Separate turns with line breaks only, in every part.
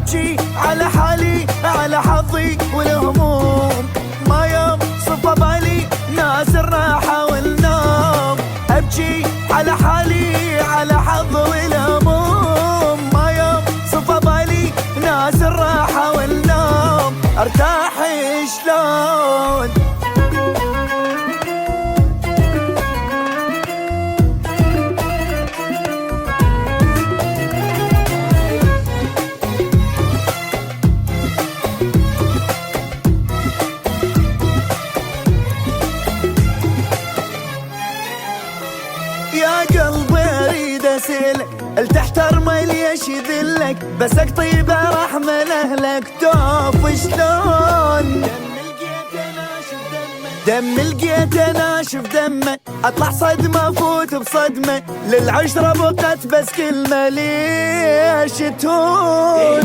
ابكي على حالي على حظي والهموم، ما يوم صفى بالي ناس الراحة والنوم. ابكي على حالي على حظي والهموم، ما يوم صفى بالي ناس الراحة والنوم. ارتاح شلون يا قلبي اريد اسلك، التحترم ليش يذلك، بس اقطيبه رحمه لاهلك توف شلون. دم لقيته ناشف دمه، اطلع صدمه فوت بصدمه، للعشره بقت بس كلمه ليش تهون.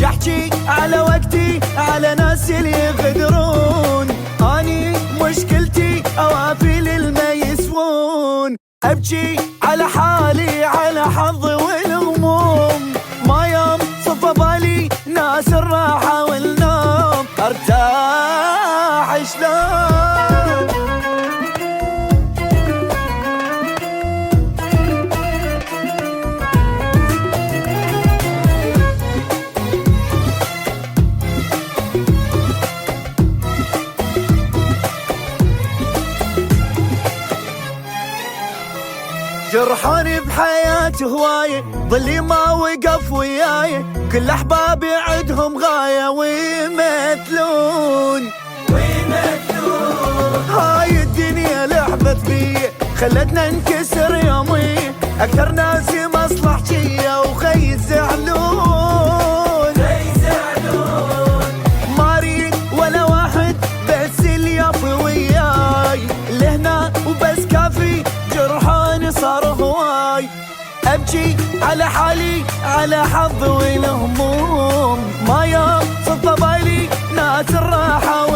شحكي على وقتي على ناس اللي يغدرون، اني مشكلتي اوافي للما يسوون. ابكي على حالي على حظي والهموم، ما يوم صفى بالي ناس الراحه والنوم. ارتاح شلون جرحاني بحياتي هواية، ظلي ما وقف وياي، كل أحبابي عندهم غاية ويمثلون. هاي الدنيا لعبت بي، خلتنا ننكسر يومي، أكثر ناسي مصلحتية وخي يزعلون. ما أريد ولا واحد بس اللي يفي وياي، لهنا وبس كافي جرحاني صار هواي. ابكي على حالي على حظي والهموم، ما يوم صفى بالي ناس الراحة